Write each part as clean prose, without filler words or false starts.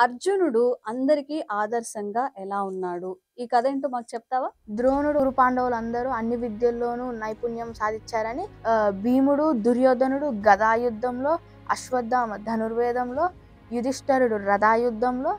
అర్జునుడు అందరికీ ఆదర్శంగా ఎలా ఉన్నాడు? ఈ కథ ఏంటో మాకు చెప్తావా? ద్రోణుడు, గురు పాండవులందరూ అన్ని విద్యల్లోనూ నైపుణ్యం సాధించారని భీముడు, దుర్యోధనుడు గదాయుద్ధంలో, అశ్వత్థామ ధనుర్వేదంలో, యుధిష్ఠిరుడు రథాయుద్ధంలో,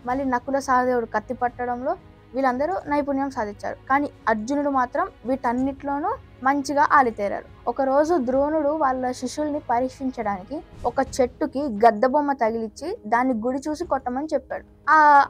మళ్ళీ నకుల సహదేవుడు కత్తి పట్టడంలో వీళ్ళందరూ నైపుణ్యం సాధించారు. కానీ అర్జునుడు మాత్రం వీటన్నిటిలోనూ మంచిగా ఆరితేరారు. ఒకరోజు ద్రోణుడు వాళ్ళ శిష్యుల్ని పరీక్షించడానికి ఒక చెట్టుకి గద్ద బొమ్మ తగిలిచ్చి దాన్ని గుడి చూసి కొట్టమని చెప్పాడు.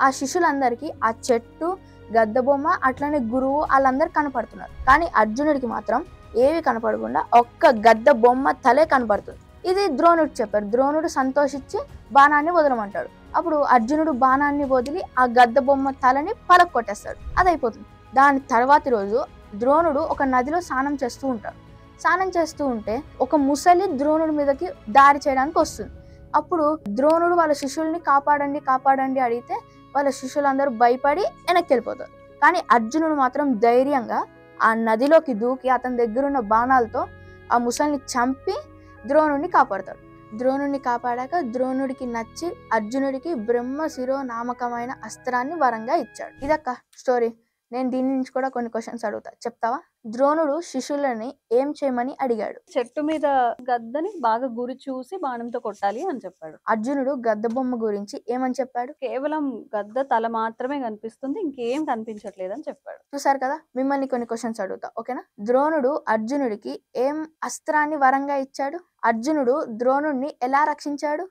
ఆ శిష్యులందరికీ ఆ చెట్టు, గద్ద బొమ్మ అట్లనే గురువు వాళ్ళందరూ కనపడుతున్నారు. కానీ అర్జునుడికి మాత్రం ఏవి కనపడకుండా ఒక్క గద్ద బొమ్మ తలే కనపడుతుంది. ఇది ద్రోణుడికి చెప్పారు. ద్రోణుడు సంతోషించి బాణాన్ని వదలమంటాడు. అప్పుడు అర్జునుడు బాణాన్ని వదిలి ఆ గద్ద బొమ్మ తలని పలక కొట్టేస్తాడు. అదైపోతుంది. దాని తర్వాతి రోజు ద్రోణుడు ఒక నదిలో స్నానం చేస్తూ ఉంటాడు. స్నానం చేస్తూ ఉంటే ఒక ముసలి ద్రోణుడి మీదకి దాడి చేయడానికి వస్తుంది. అప్పుడు ద్రోణుడు వాళ్ళ శిష్యుల్ని కాపాడండి కాపాడండి అడిగితే వాళ్ళ శిష్యులందరూ భయపడి వెనక్కి వెళ్ళిపోతారు. కానీ అర్జునుడు మాత్రం ధైర్యంగా ఆ నదిలోకి దూకి అతని దగ్గరున్న బాణాలతో ఆ ముసలిని చంపి ద్రోణుడిని కాపాడతాడు. ద్రోణుడిని కాపాడాక ద్రోణుడికి నచ్చి అర్జునుడికి బ్రహ్మశిరో నామకమైన అస్త్రాన్ని వరంగా ఇచ్చాడు. ఇదక్క స్టోరీ. నేను దీని నుంచి కూడా కొన్ని క్వశ్చన్స్ అడుగుతా, చెప్తావా? ద్రోణుడు శిష్యులని ఏం చేయమని అడిగాడు. చెట్టు మీద గద్దని బాగా గురి చూసి బాణంతో కొట్టాలి అని చెప్పాడు. అర్జునుడు గద్ద బొమ్మ గురించి ఏమని చెప్పాడు? కేవలం గద్ద తల మాత్రమే కనిపిస్తుంది, ఇంకేం కనిపించట్లేదు అని చెప్పాడు. చూసారు కదా, మిమ్మల్ని కొన్ని క్వశ్చన్స్ అడుగుతా, ఓకేనా? ద్రోణుడు అర్జునుడికి ఏం అస్త్రాన్ని వరంగా ఇచ్చాడు? అర్జునుడు ద్రోణుడిని ఎలా రక్షించాడు?